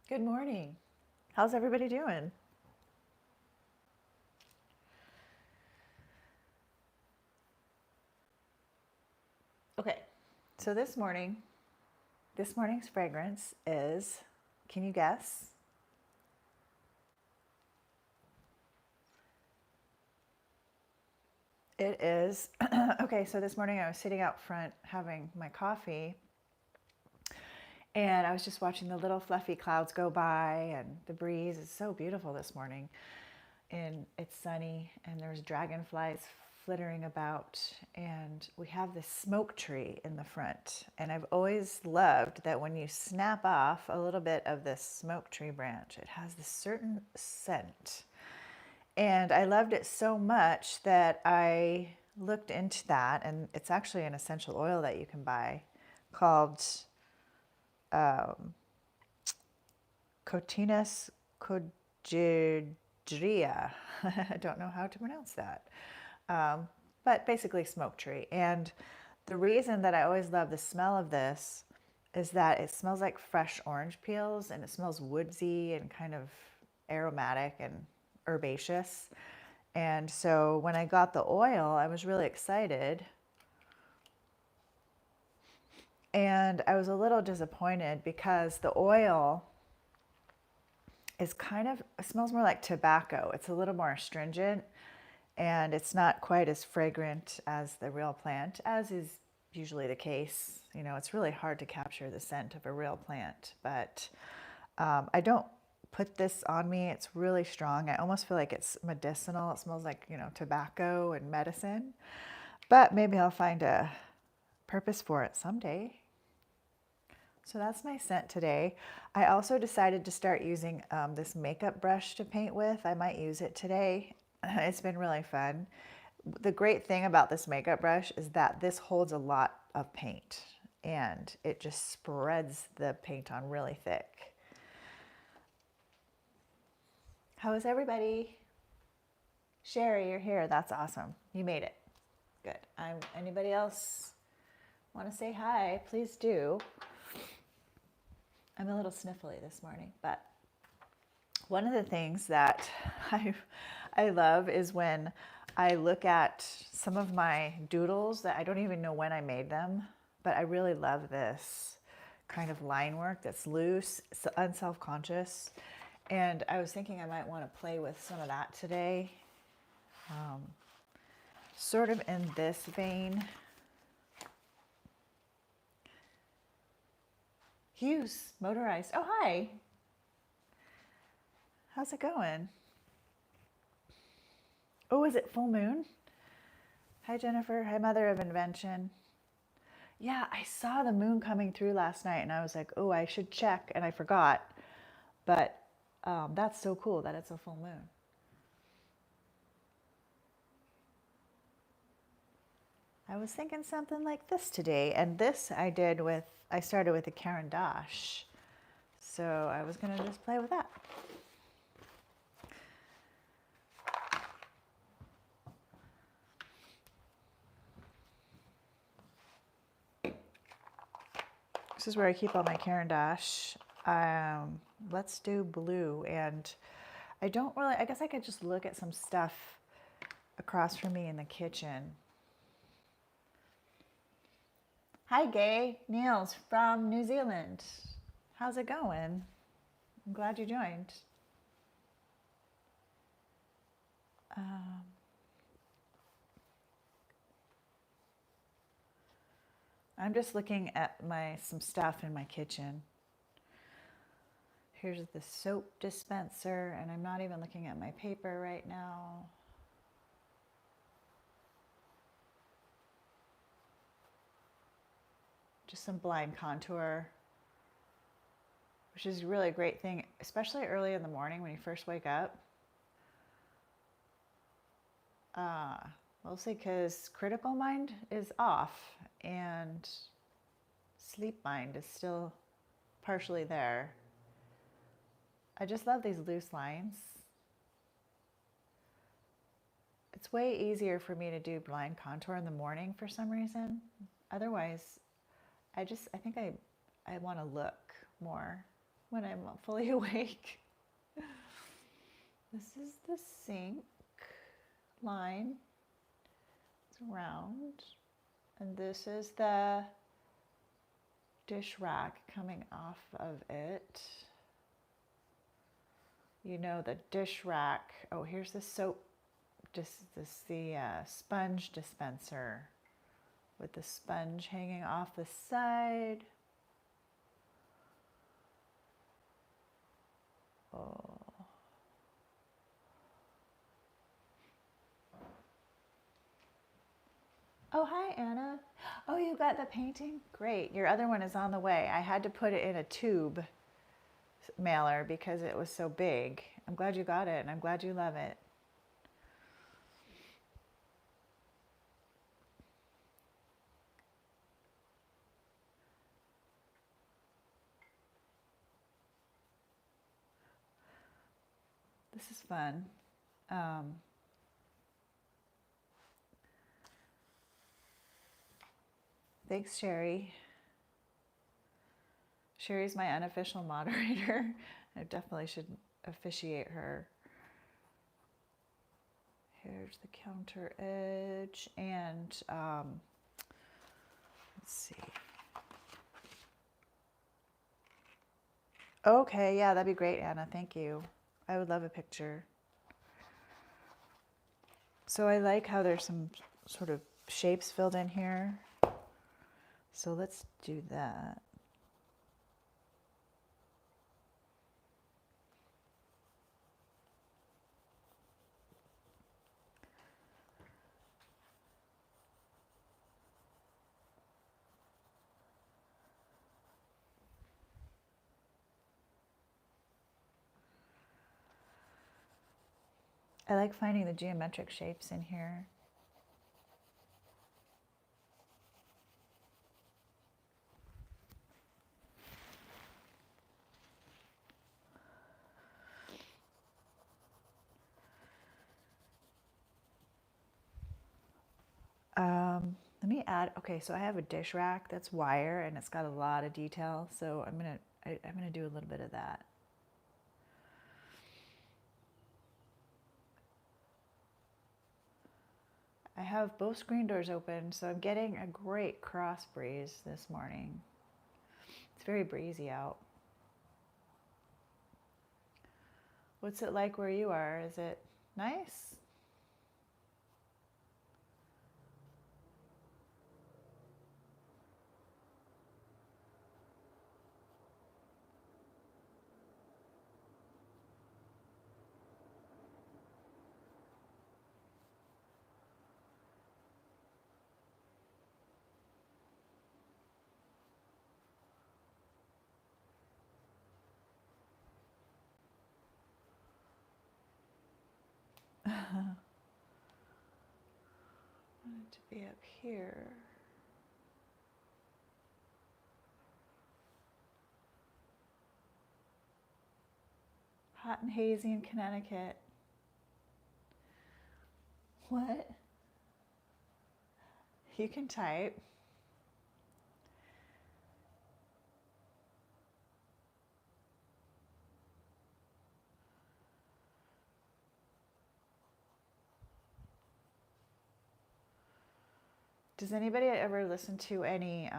Good morning. How's everybody doing? Okay, so this morning's fragrance is, can you guess? It is, okay, so this morning I was sitting out front having my coffee and I was just watching the little fluffy clouds go by and the breeze is so beautiful this morning. And it's sunny and there's dragonflies flittering about and we have this smoke tree in the front, and I've always loved that when you snap off a little bit of this smoke tree branch, it has this certain scent, and I loved it so much that I looked into that, and it's actually an essential oil that you can buy called Cotinus codridria. I don't know how to pronounce that. But basically smoke tree. And the reason that I always love the smell of this is that it smells like fresh orange peels and it smells woodsy and kind of aromatic and herbaceous. And so when I got the oil, I was really excited. And I was a little disappointed because the oil is it smells more like tobacco. It's a little more astringent and it's not quite as fragrant as the real plant, as is usually the case. You know, it's really hard to capture the scent of a real plant, but I don't put this on me. It's really strong. I almost feel like it's medicinal. It smells like, tobacco and medicine, but maybe I'll find a purpose for it someday. So that's my scent today. I also decided to start using this makeup brush to paint with. I might use it today. It's been really fun. The great thing about this makeup brush is that this holds a lot of paint and it just spreads the paint on really thick. How is everybody? Sherry, you're here. That's awesome. You made it. Good. Anybody else want to say hi? Please do. I'm a little sniffly this morning, but one of the things that I love is when I look at some of my doodles that I don't even know when I made them, but I really love this kind of line work that's loose, it's unself-conscious. And I was thinking I might want to play with some of that today, sort of in this vein. Hughes, motorized. Oh, hi. How's it going? Oh, is it full moon? Hi, Jennifer. Hi, Mother of Invention. Yeah, I saw the moon coming through last night and I was like, oh, I should check, and I forgot. But that's so cool that it's a full moon. I was thinking something like this today, and this I started with a Caran d'Ache. So I was going to just play with that. This is where I keep all my Caran d'Ache. Let's do blue, and I guess I could just look at some stuff across from me in the kitchen. Hi, Gay. Niels from New Zealand. How's it going? I'm glad you joined. I'm just looking at some stuff in my kitchen. Here's the soap dispenser, and I'm not even looking at my paper right now. Just some blind contour, which is really a great thing, especially early in the morning when you first wake up. Mostly because critical mind is off and sleep mind is still partially there. I just love these loose lines. It's way easier for me to do blind contour in the morning for some reason. Otherwise, I think I want to look more. when I'm fully awake. This is the sink line. It's round. And this is the dish rack coming off of it. You know, the dish rack. Oh, here's the soap. The sponge dispenser with the sponge hanging off the side. Oh. Oh, hi, Anna. Oh, you got the painting? Great. Your other one is on the way. I had to put it in a tube mailer because it was so big. I'm glad you got it, and I'm glad you love it. This is fun. Thanks, Sherry. Sherry's my unofficial moderator. I definitely should officiate her. Here's the counter edge, and let's see. Okay, yeah, that'd be great, Anna. Thank you. I would love a picture. So I like how there's some sort of shapes filled in here. So let's do that. I like finding the geometric shapes in here. Let me add, okay, so I have a dish rack that's wire and it's got a lot of detail. So I'm gonna do a little bit of that. I have both screen doors open, so I'm getting a great cross breeze this morning. It's very breezy out. What's it like where you are? Is it nice? I want it to be up here. Hot and hazy in Connecticut. What? You can type. Does anybody ever listen to any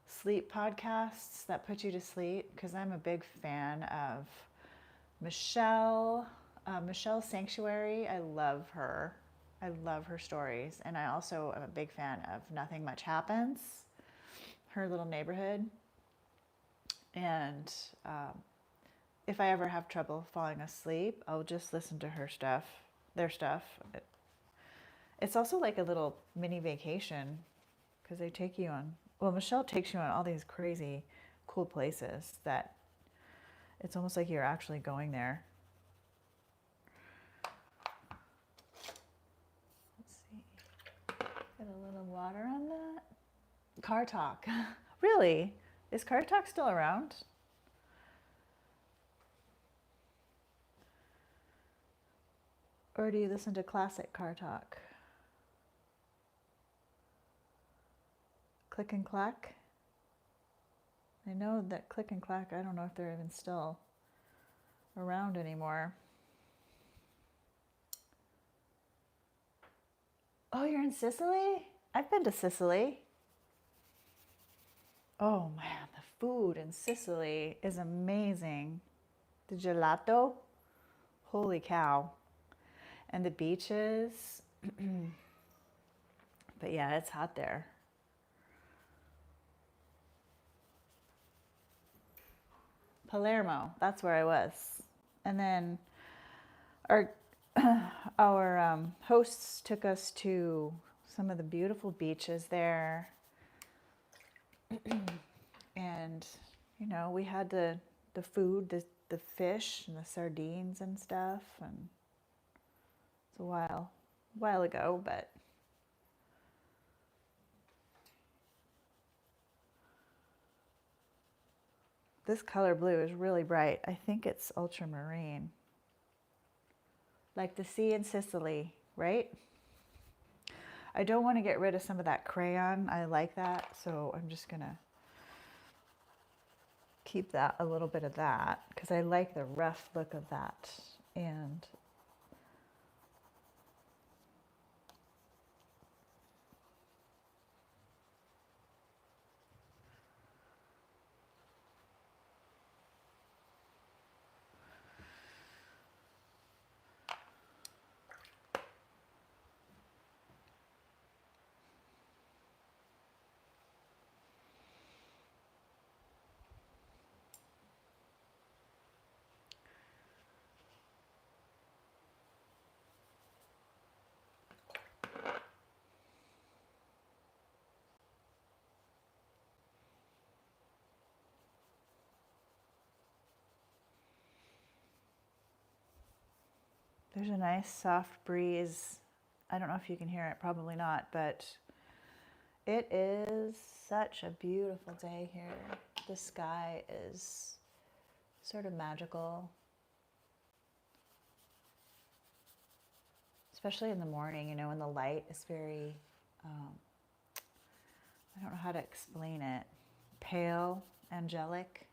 sleep podcasts that put you to sleep? Because I'm a big fan of Michelle Sanctuary. I love her. I love her stories. And I also am a big fan of Nothing Much Happens, her little neighborhood. And if I ever have trouble falling asleep, I'll just listen to her stuff, their stuff. It's also like a little mini vacation because they take you on, well, Michelle takes you on all these crazy cool places that it's almost like you're actually going there. Let's see. Get a little water on that. Car Talk. Really? Is Car Talk still around? Or do you listen to classic Car Talk? Click and Clack? I know that Click and Clack, I don't know if they're even still around anymore. Oh, you're in Sicily? I've been to Sicily. Oh man, the food in Sicily is amazing. The gelato, holy cow. And the beaches. But yeah, it's hot there. Palermo, that's where I was. And then our our hosts took us to some of the beautiful beaches there. And you know, we had the food, the fish and the sardines and stuff, and it's a while ago, but this color blue is really bright. I think it's ultramarine. Like the sea in Sicily, right? I don't want to get rid of some of that crayon. I like that, so I'm just gonna keep that, a little bit of that, because I like the rough look of that. And there's a nice soft breeze. I don't know if you can hear it, probably not, but it is such a beautiful day here. The sky is sort of magical, especially in the morning, you know, when the light is very, I don't know how to explain it, pale, angelic.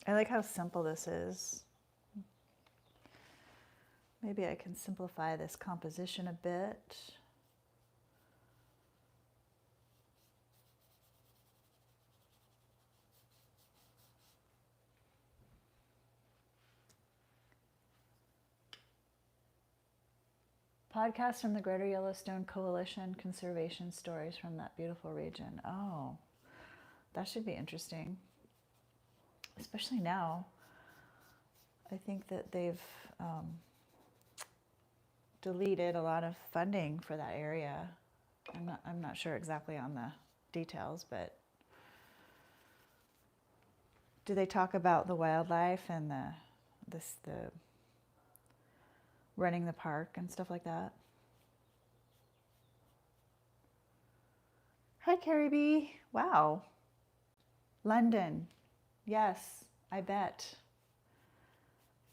I like how simple this is. Maybe I can simplify this composition a bit. Podcast from the Greater Yellowstone Coalition, conservation stories from that beautiful region. Oh, that should be interesting. Especially now. I think that they've deleted a lot of funding for that area. I'm not sure exactly on the details, but do they talk about the wildlife and the running the park and stuff like that? Hi, Carrie B. Wow. London. Yes, I bet.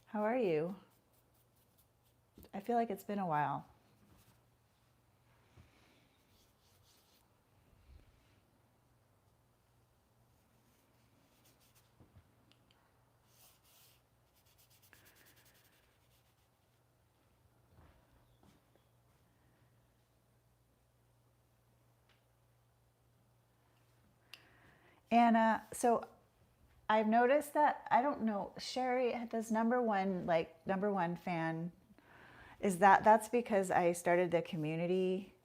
How are you? I feel like it's been a while. Anna, so I've noticed that, I don't know, Sherry, does number one fan, is that's because I started the community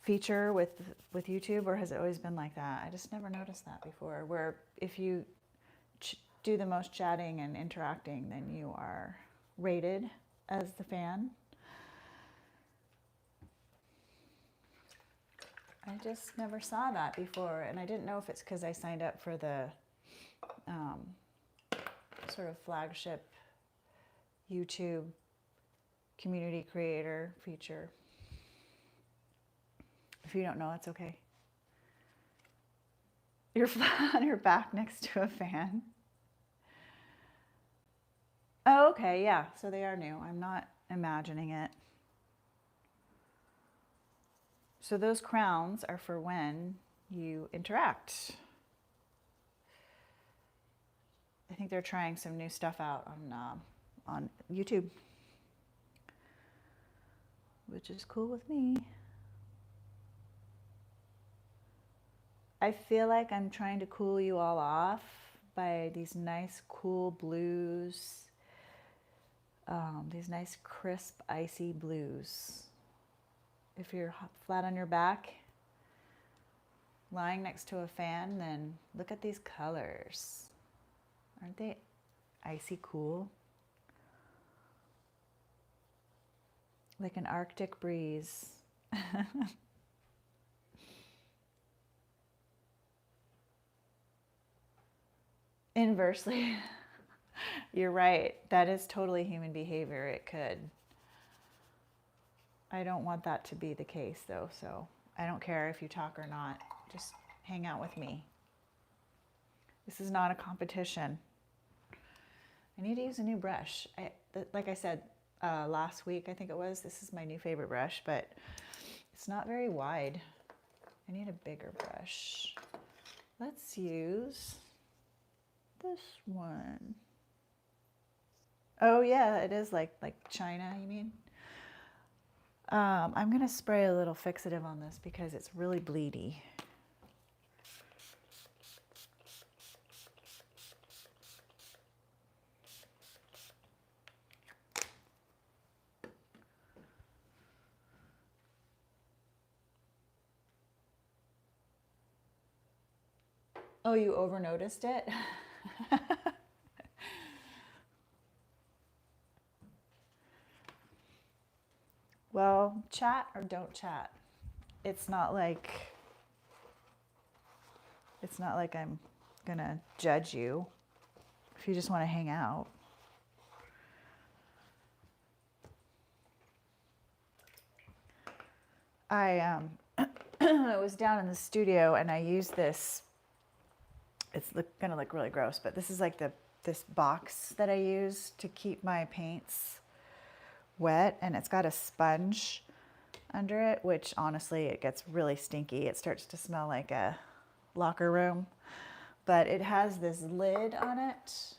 feature with YouTube, or has it always been like that? I just never noticed that before, where if you do the most chatting and interacting, then you are rated as the fan. I just never saw that before, and I didn't know if it's because I signed up for the sort of flagship YouTube community creator feature. If you don't know, it's okay. You're flat on your back next to a fan. Oh, okay, yeah, so they are new. I'm not imagining it. So those crowns are for when you interact. I think they're trying some new stuff out on YouTube, which is cool with me. I feel like I'm trying to cool you all off by these nice cool blues, these nice crisp icy blues. If you're flat on your back, lying next to a fan, then look at these colors. Aren't they icy cool? Like an Arctic breeze. Inversely, you're right. That is totally human behavior. It could. I don't want that to be the case, though, so I don't care if you talk or not. Just hang out with me. This is not a competition. I need to use a new brush. Like I said last week, I think it was, this is my new favorite brush, but it's not very wide. I need a bigger brush. Let's use this one. Oh yeah, it is like China, you mean? I'm gonna spray a little fixative on this because it's really bleedy. Oh, you over noticed it? Well, chat or don't chat. It's not like I'm gonna judge you if you just want to hang out. I was down in the studio and I used this. It's gonna look really gross, but this is like this box that I use to keep my paints wet, and it's got a sponge under it, which honestly it gets really stinky. It starts to smell like a locker room, but it has this lid on it,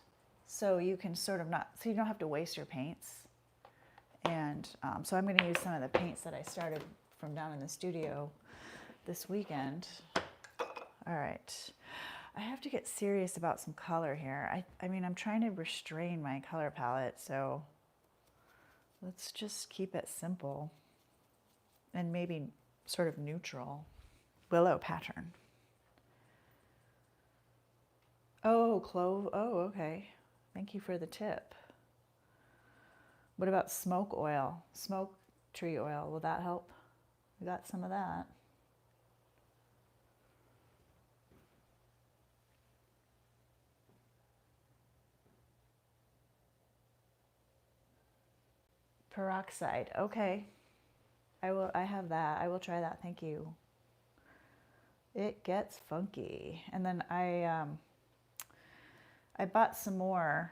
so you can so you don't have to waste your paints. And so I'm going to use some of the paints that I started from down in the studio this weekend. All right. I have to get serious about some color here. I mean, I'm trying to restrain my color palette, so let's just keep it simple and maybe sort of neutral. Willow pattern. Oh, clove. Oh, okay. Thank you for the tip. What about smoke oil? Smoke tree oil, will that help? We got some of that. Peroxide, okay. I have that. I will try that, thank you. It gets funky. And then I bought some more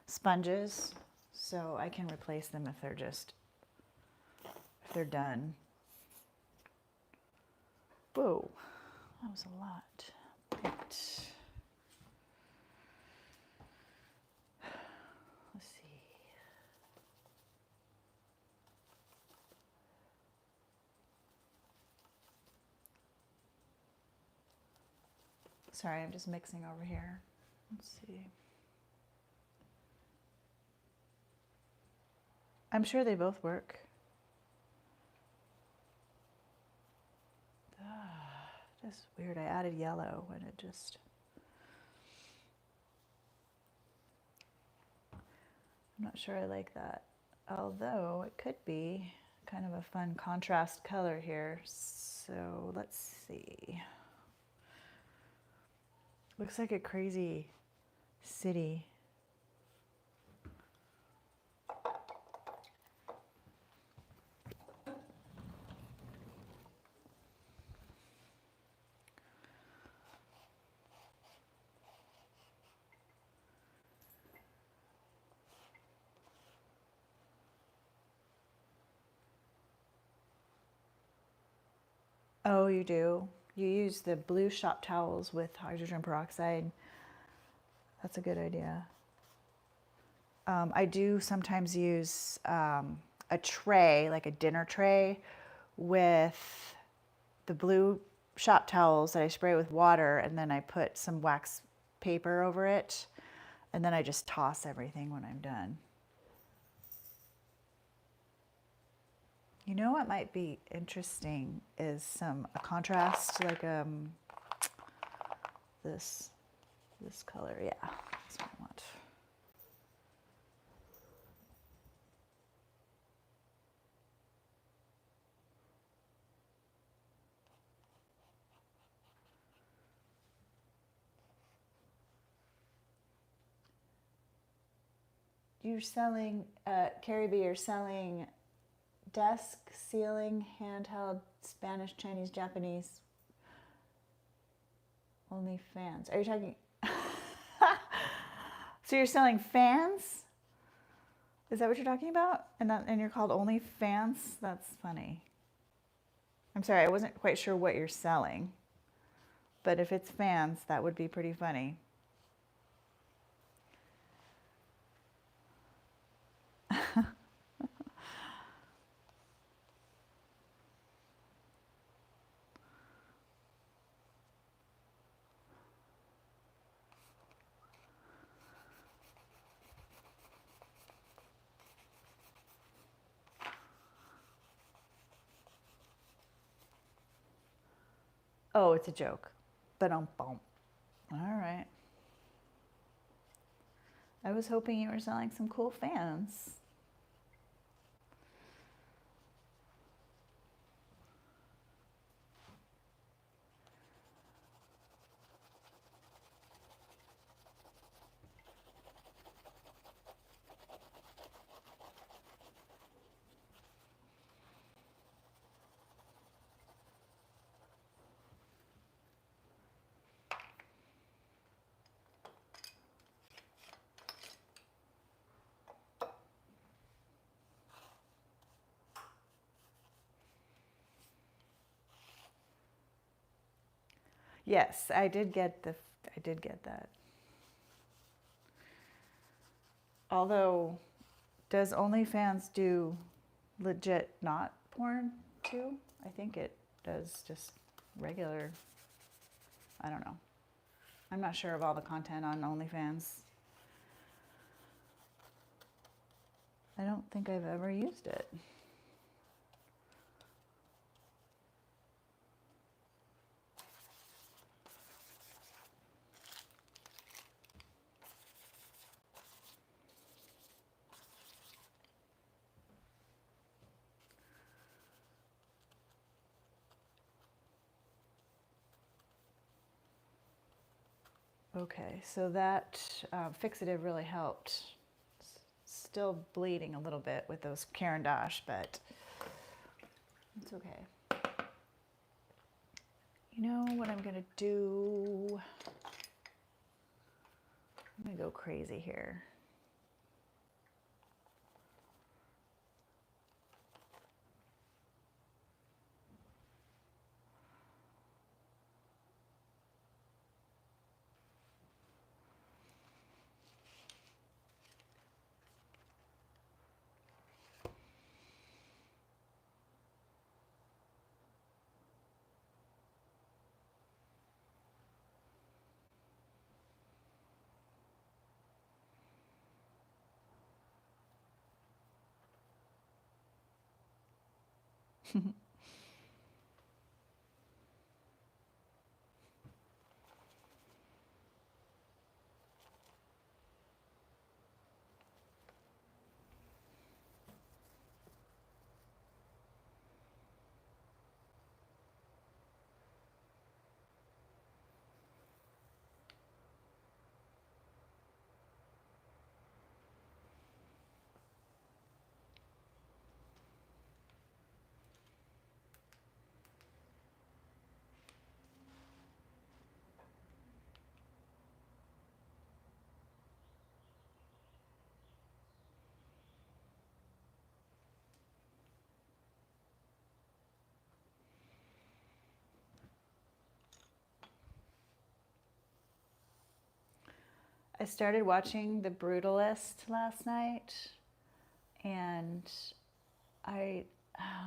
sponges so I can replace them if they're done. Whoa, that was a lot. Right. Let's see. Sorry, I'm just mixing over here. Let's see. I'm sure they both work. That's weird. I added yellow when it just... I'm not sure I like that. Although it could be kind of a fun contrast color here. So let's see. Looks like a crazy city. Oh, you do? You use the blue shop towels with hydrogen peroxide. That's a good idea. I do sometimes use a tray, like a dinner tray, with the blue shop towels that I spray with water, and then I put some wax paper over it, and then I just toss everything when I'm done. You know what might be interesting is a contrast, like this color. Yeah, that's what I want. You're selling, Carrie B, you're selling desk, ceiling, handheld, Spanish, Chinese, Japanese, only fans. Are you talking? So you're selling fans? Is that what you're talking about? And you're called Only Fans? That's funny. I'm sorry, I wasn't quite sure what you're selling. But if it's fans, that would be pretty funny. Oh, it's a joke. Ba-dum-bum. All right. I was hoping you were selling some cool fans. Yes, I did get that. Although, does OnlyFans do legit not porn too? I think it does just regular, I don't know. I'm not sure of all the content on OnlyFans. I don't think I've ever used it. Okay, so that fixative really helped. Still bleeding a little bit with those Caran d'Ache, but it's okay. You know what I'm gonna do? I'm gonna go crazy here. I started watching The Brutalist last night, and it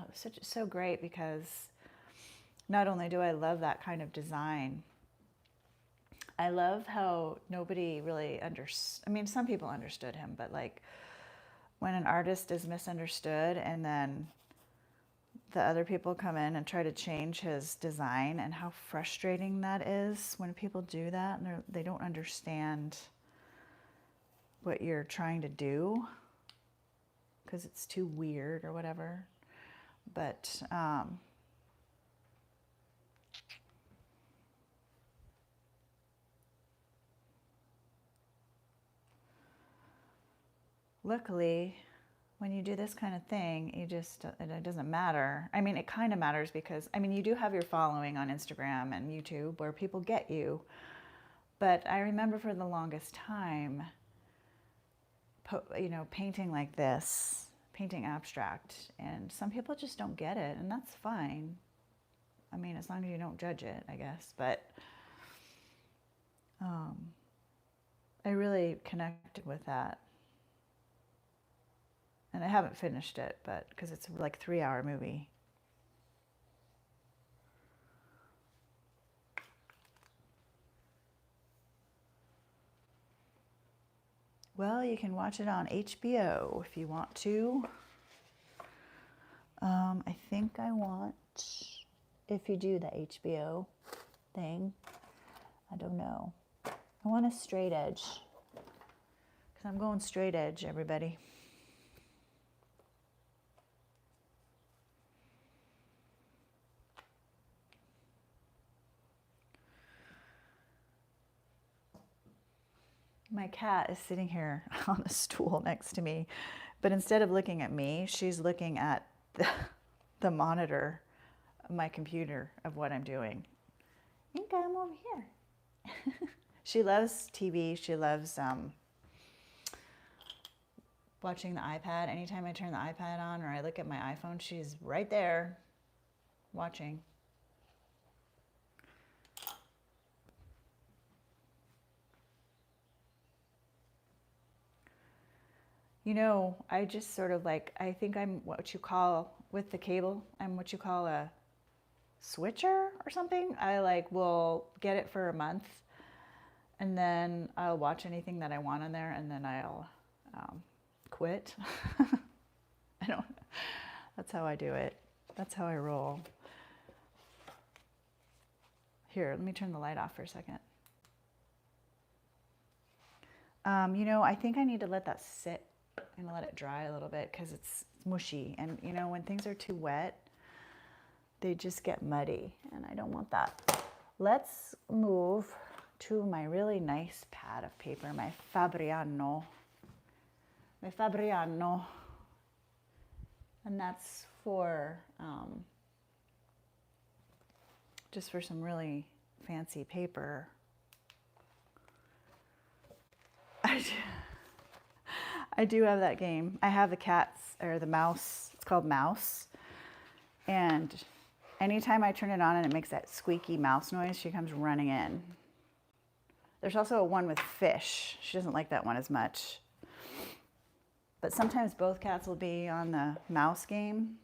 was so great because not only do I love that kind of design, I love how nobody really understood. I mean, some people understood him, but like when an artist is misunderstood and then the other people come in and try to change his design, and how frustrating that is when people do that and they don't understand what you're trying to do because it's too weird or whatever. But luckily, when you do this kind of thing, it doesn't matter. I mean, it kind of matters because, I mean, you do have your following on Instagram and YouTube where people get you. But I remember for the longest time, painting like this, painting abstract, and some people just don't get it, and that's fine. I mean, as long as you don't judge it, I guess. But I really connected with that. And I haven't finished it, but because it's like a 3-hour movie. Well, you can watch it on HBO if you want to. I think I want, if you do the HBO thing, I don't know. I want a straight edge, because I'm going straight edge, everybody. My cat is sitting here on the stool next to me, but instead of looking at me, she's looking at the monitor of my computer of what I'm doing. You can come over here. She loves TV. She loves watching the iPad. Anytime I turn the iPad on or I look at my iPhone, she's right there watching. You know, I just sort of like, I think I'm what you call, with the cable, I'm what you call a switcher or something. I like will get it for a month and then I'll watch anything that I want on there and then I'll quit. I don't, that's how I do it. That's how I roll. Here, let me turn the light off for a second. You know, I think I need to let that sit. I'm gonna let it dry a little bit because it's mushy, and you know, when things are too wet, they just get muddy, and I don't want that. Let's move to my really nice pad of paper, my Fabriano, and that's for just for some really fancy paper. I do have that game. I have the cats, or the mouse. It's called Mouse. And anytime I turn it on and it makes that squeaky mouse noise, she comes running in. There's also a one with fish. She doesn't like that one as much. But sometimes both cats will be on the mouse game.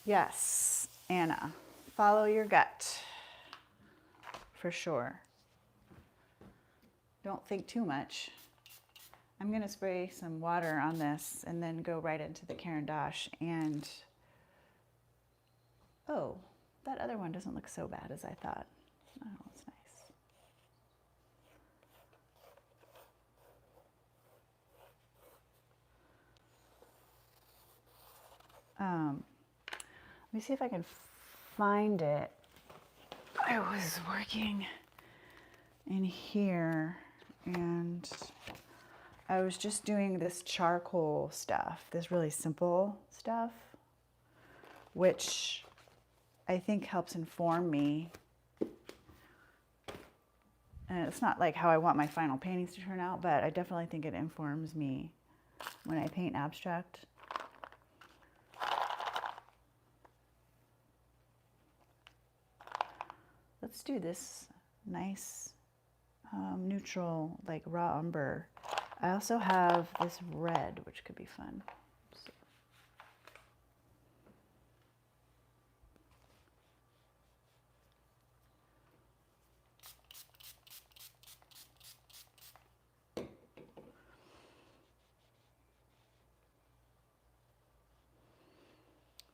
Yes, Anna, follow your gut, for sure. Don't think too much. I'm gonna spray some water on this and then go right into the Caran d'Ache, and oh, that other one doesn't look so bad as I thought. Oh, it's nice. Let me see if I can find it. I was working in here and I was just doing this charcoal stuff, this really simple stuff, which I think helps inform me. And it's not like how I want my final paintings to turn out, but I definitely think it informs me when I paint abstract. Let's do this nice neutral, like raw umber. I also have this red, which could be fun. So.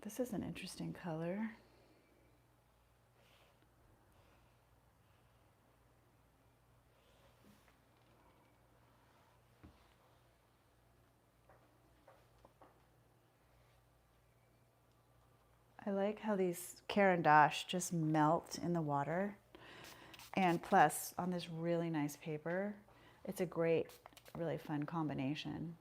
This is an interesting color. I like how these Caran d'Ache just melt in the water. And plus, on this really nice paper, it's a great, really fun combination.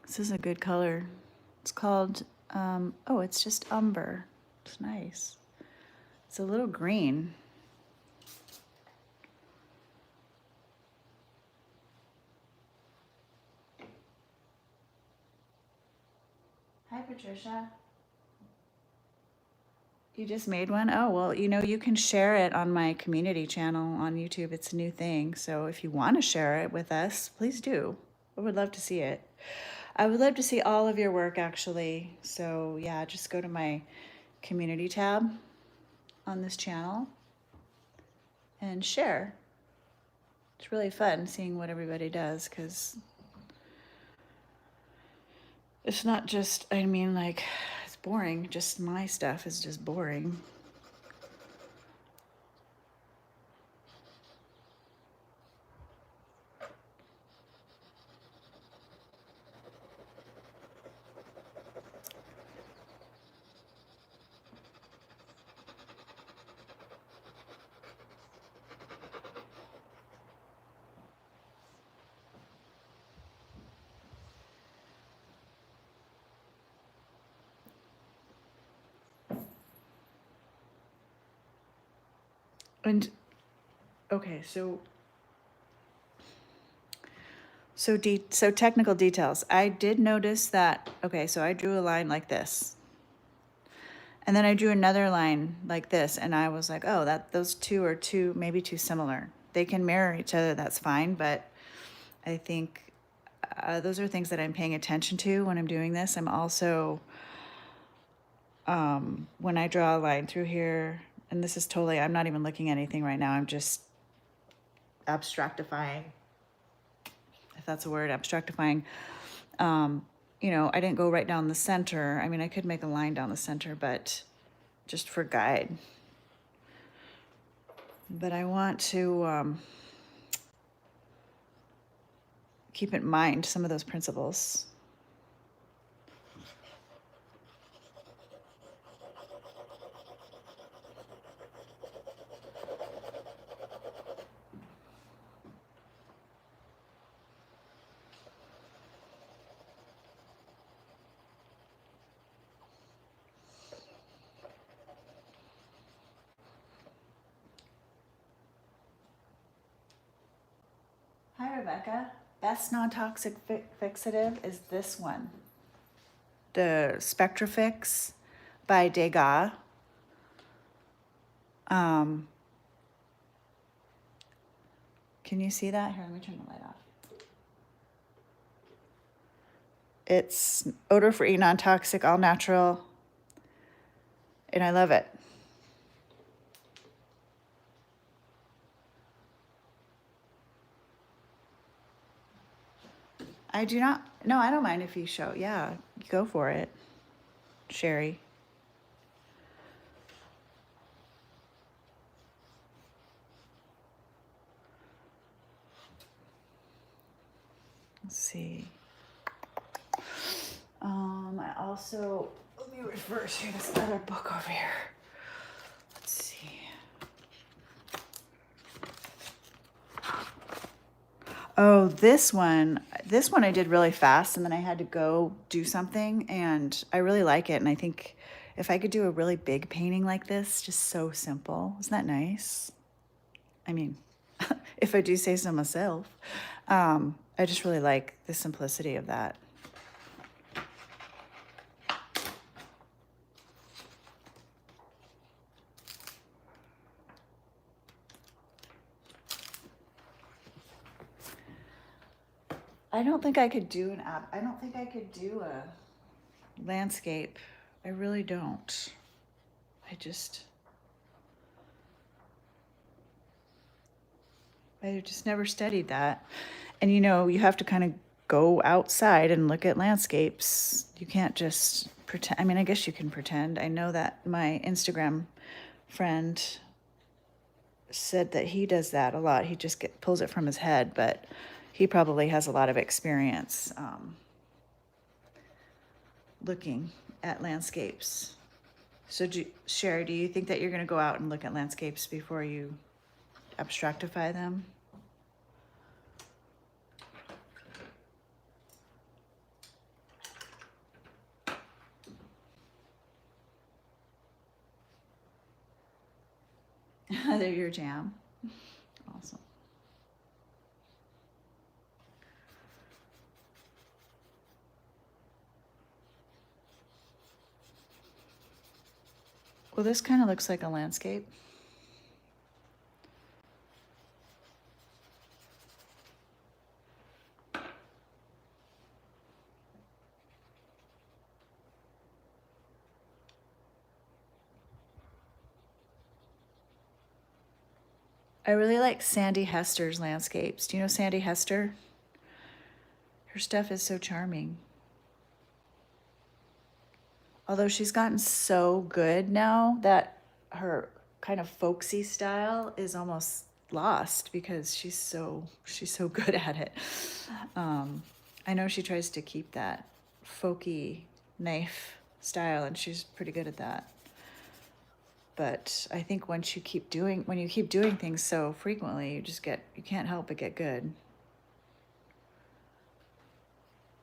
This is a good color. It's called, oh, it's just umber. It's nice. It's a little green. Hi, Patricia. You just made one? Oh, well, you know, you can share it on my community channel on YouTube. It's a new thing. So if you want to share it with us, please do. I would love to see it. I would love to see all of your work, actually. So yeah, just go to my community tab on this channel and share. It's really fun seeing what everybody does, because it's not just, I mean, like, it's boring. Just my stuff is just boring. And okay, so technical details. I did notice that, okay, so I drew a line like this. And then I drew another line like this, and I was like, oh, those two are maybe too similar. They can mirror each other, that's fine, but I think those are things that I'm paying attention to when I'm doing this. I'm also, when I draw a line through here, and this is totally, I'm not even looking at anything right now, I'm just abstractifying, if that's a word, abstractifying. You know, I didn't go right down the center. I mean, I could make a line down the center, but just for guide. But I want to keep in mind some of those principles. Hi, Rebecca. Best non-toxic fixative is this one. The Spectrafix by Degas. Can you see that? Here, let me turn the light off. It's odor-free, non-toxic, all natural, and I love it. I do not, no, I don't mind if you show, yeah, go for it, Sherry. Let's see. I also, let me refer to this other book over here. Let's see. Oh, this one I did really fast and then I had to go do something and I really like it. And I think if I could do a really big painting like this, just so simple, isn't that nice? I mean, if I do say so myself, I just really like the simplicity of that. I don't think I could do I don't think I could do a landscape. I really don't. I just never studied that. And you know, you have to kind of go outside and look at landscapes. You can't just pretend. I mean, I guess you can pretend. I know that my Instagram friend said that he does that a lot. He just pulls it from his head, but he probably has a lot of experience looking at landscapes. So, Sherry, do you think that you're going to go out and look at landscapes before you abstractify them? They're your jam. Awesome. Well, this kind of looks like a landscape. I really like Sandy Hester's landscapes. Do you know Sandy Hester? Her stuff is so charming. Although she's gotten so good now that her kind of folksy style is almost lost because she's so good at it. I know she tries to keep that folky knife style, and she's pretty good at that. But I think when you keep doing things so frequently, you can't help but get good.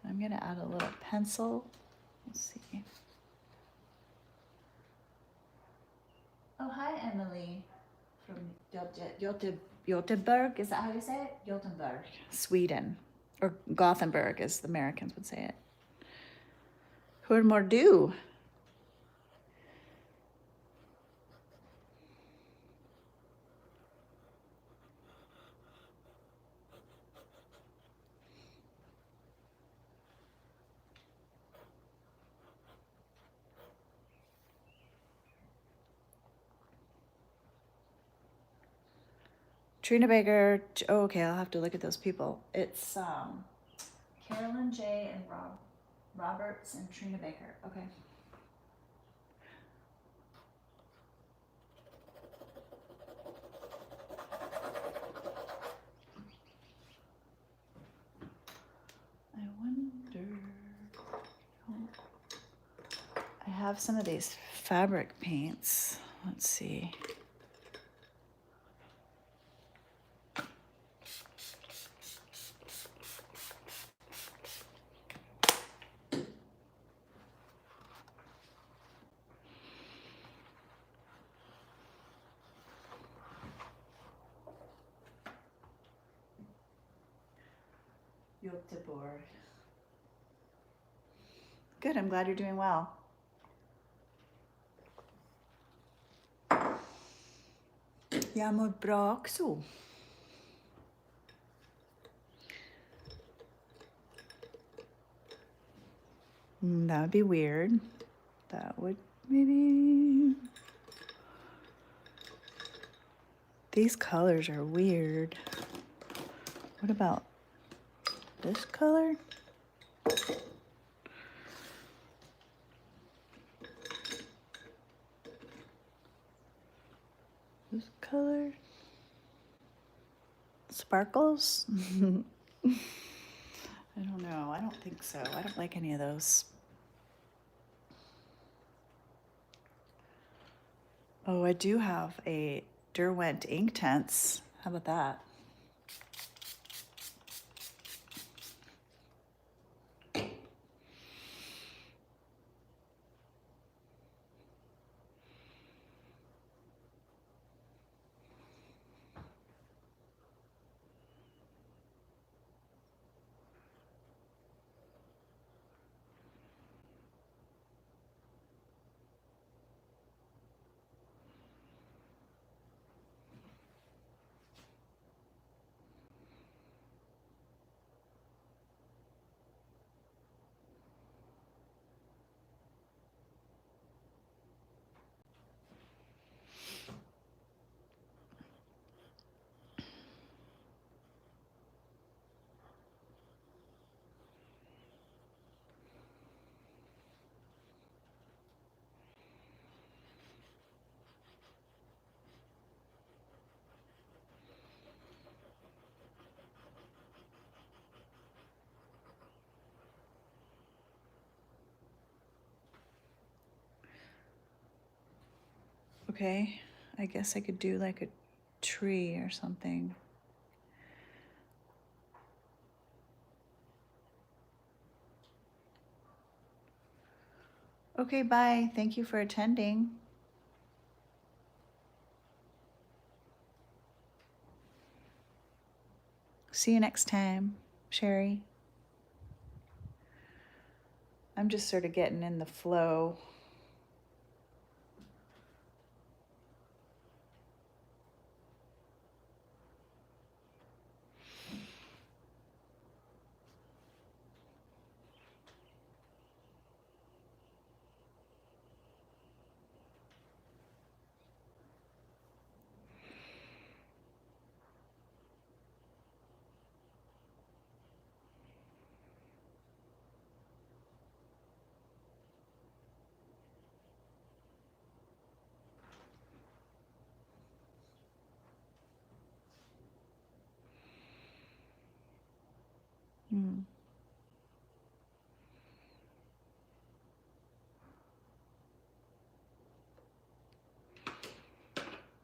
I'm gonna add a little pencil. Let's see. Oh, hi, Emily from Göteborg. Is that how you say it? Göteborg, Sweden, or Gothenburg, as the Americans would say it. Hur mår du? Trina Baker. Oh, okay, I'll have to look at those people. It's Carolyn J. and Roberts and Trina Baker. Okay. I wonder. I have some of these fabric paints. Let's see. Göteborg. Good, I'm glad you're doing well. Jag mår bra också. That would be weird. That would maybe... These colors are weird. What about this color? This color? Sparkles? I don't know. I don't think so. I don't like any of those. Oh, I do have a Derwent Inktense. How about that? Okay, I guess I could do like a tree or something. Okay, bye. Thank you for attending. See you next time, Sherry. I'm just sort of getting in the flow.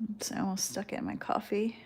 Oops, I almost stuck it in my coffee.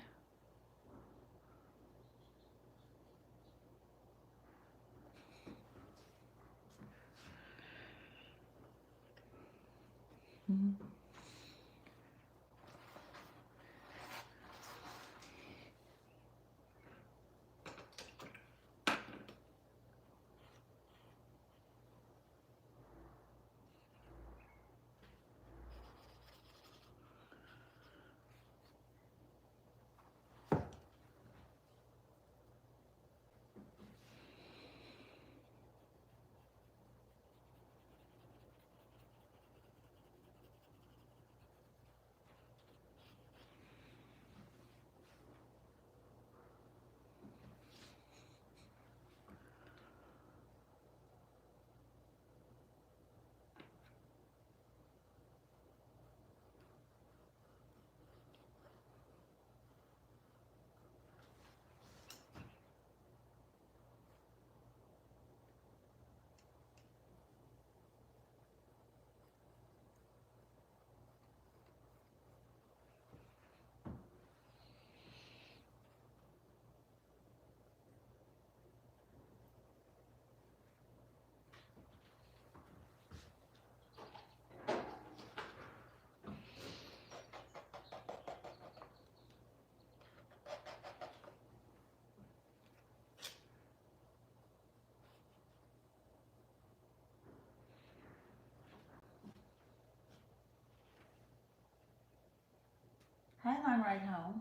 Hi, Long Ride Home.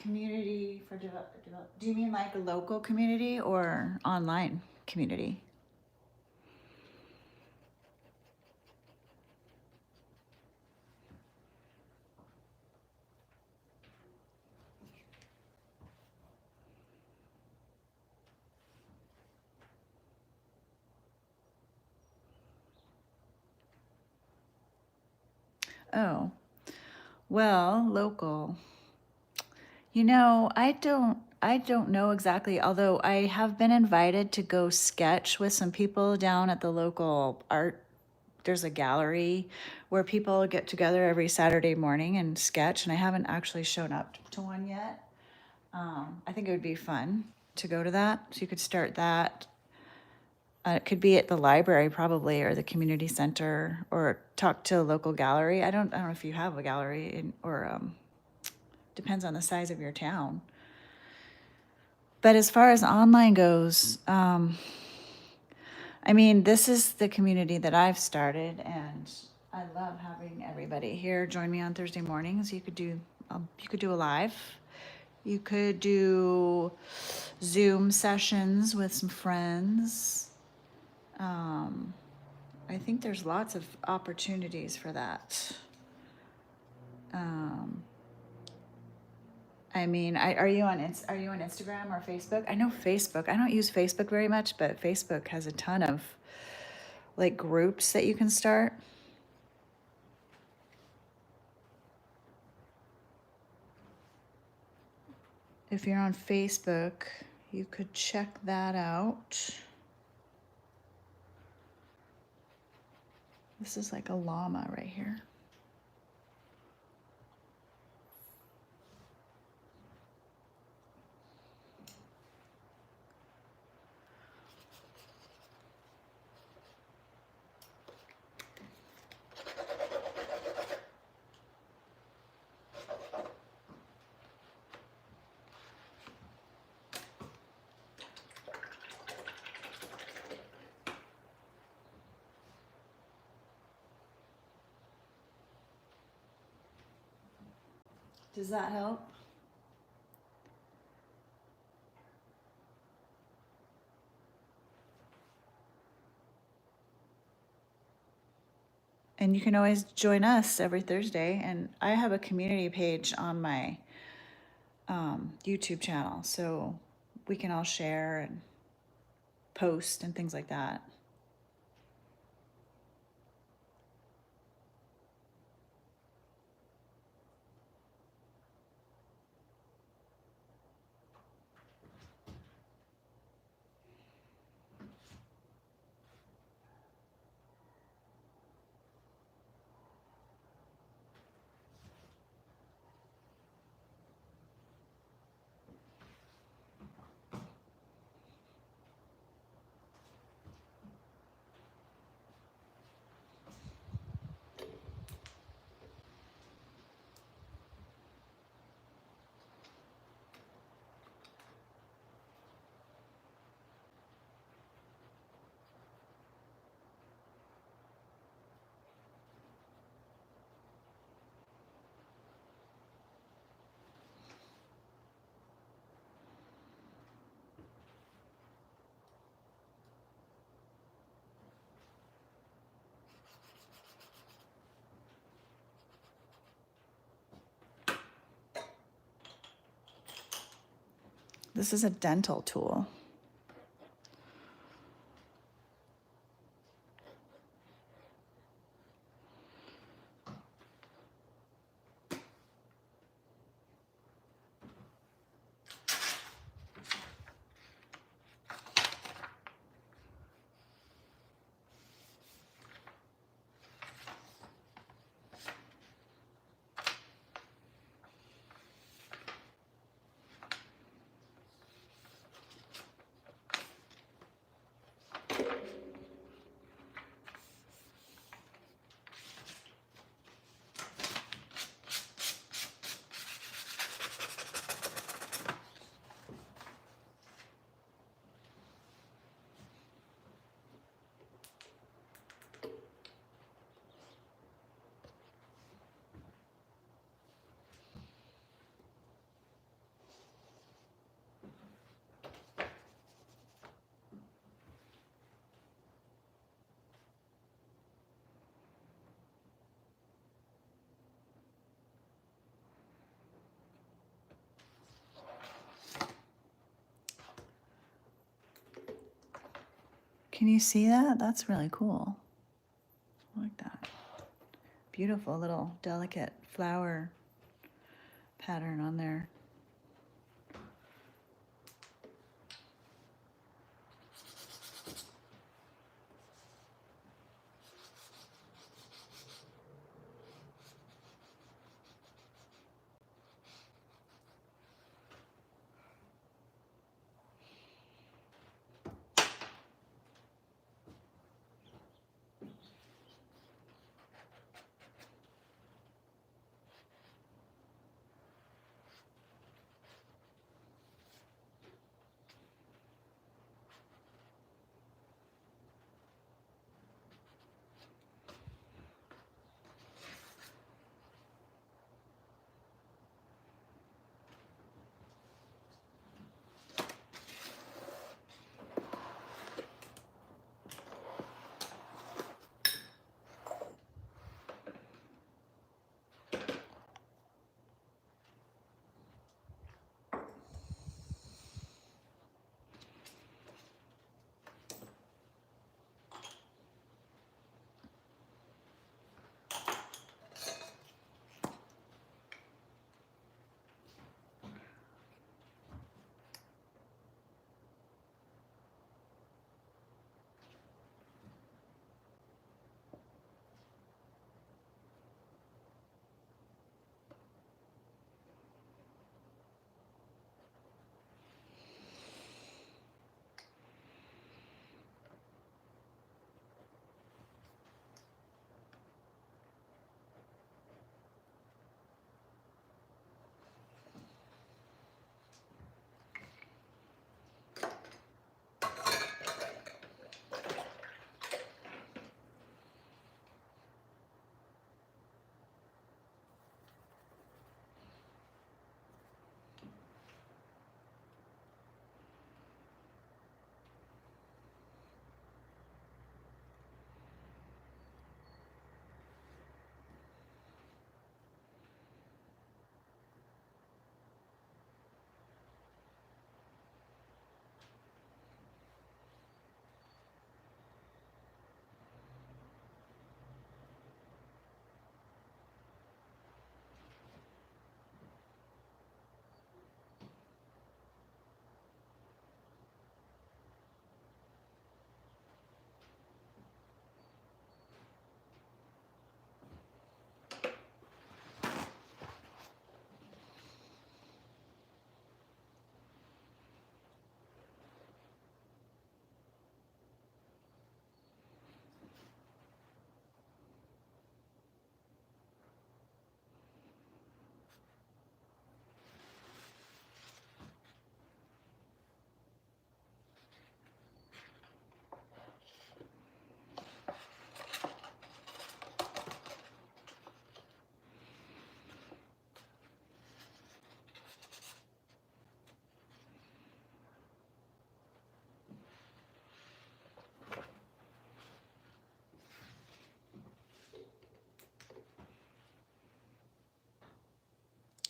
Community for develop. Do you mean like a local community or online community? Oh, well, local. You know, I don't know exactly, although I have been invited to go sketch with some people down at the local art. There's a gallery where people get together every Saturday morning and sketch, and I haven't actually shown up to one yet. I think it would be fun to go to that. So you could start that. It could be at the library probably, or the community center, or talk to a local gallery. I don't know if you have a gallery or depends on the size of your town. But as far as online goes, I mean, this is the community that I've started, and I love having everybody here join me on Thursday mornings. You could do a live. You could do Zoom sessions with some friends. I think there's lots of opportunities for that. I mean, are you on Instagram or Facebook? I know Facebook. I don't use Facebook very much, but Facebook has a ton of like groups that you can start. If you're on Facebook, you could check that out. This is like a llama right here. Does that help? And you can always join us every Thursday. And I have a community page on my YouTube channel, so we can all share and post and things like that. This is a dental tool. Can you see that? That's really cool. I like that. Beautiful little delicate flower pattern on there.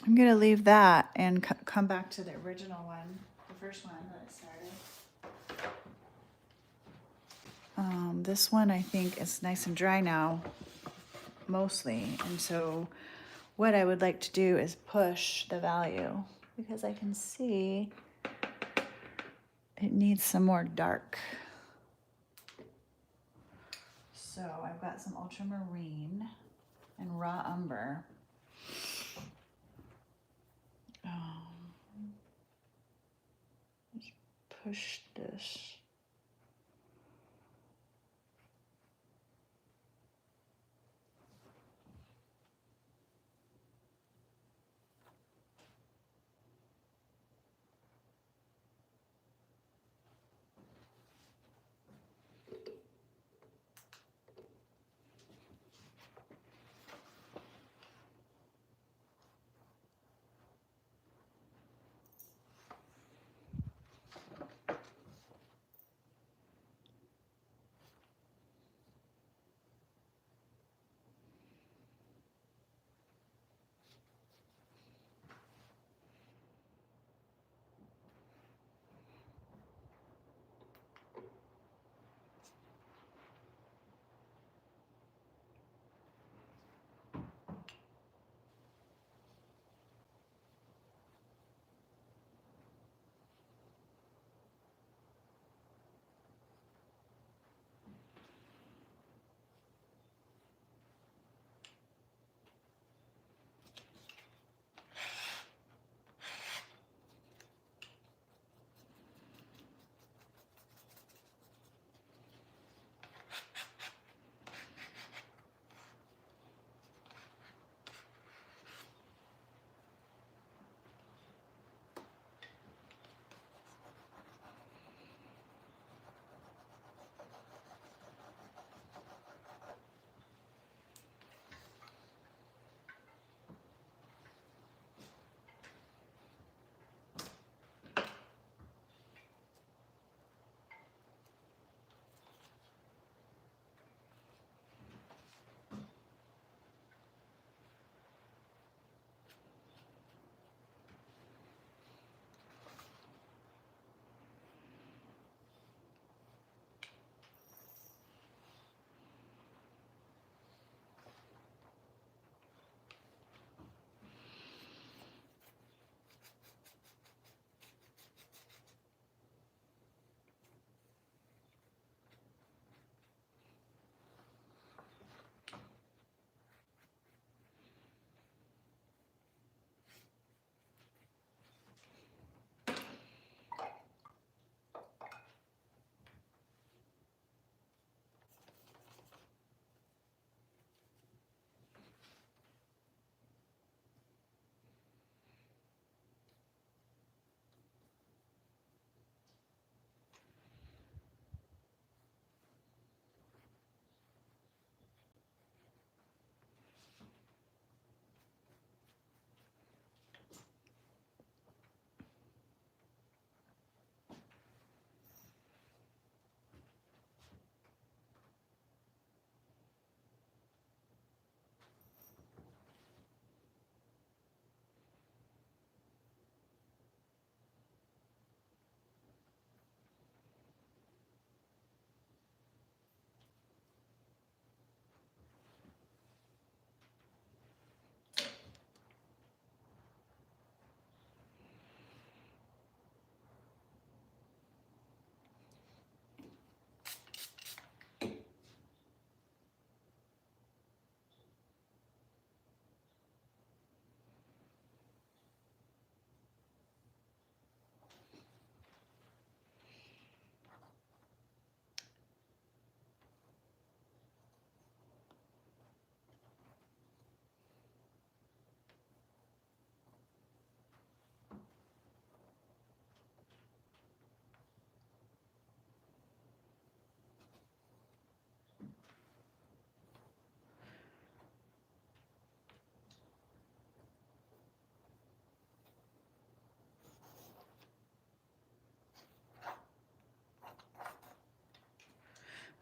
I'm going to leave that and come back to the original one, the first one that I started. This one I think is nice and dry now, mostly. And so what I would like to do is push the value because I can see it needs some more dark. So I've got some ultramarine and raw umber. Let's push this.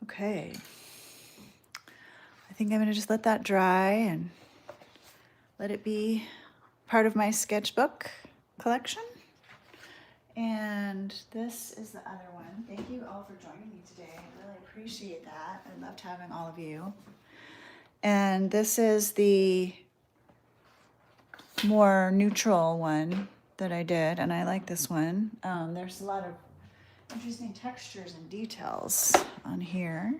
Okay. I think I'm going to just let that dry and let it be part of my sketchbook collection. And this is the other one. Thank you all for joining me today. I really appreciate that. I loved having all of you. And this is the more neutral one that I did, and I like this one. There's a lot of interesting textures and details on here.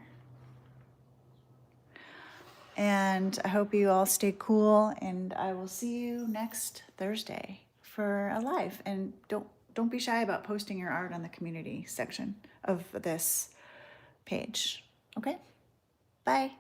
And I hope you all stay cool, and I will see you next Thursday for a live. And don't be shy about posting your art on the community section of this page. Okay? Bye.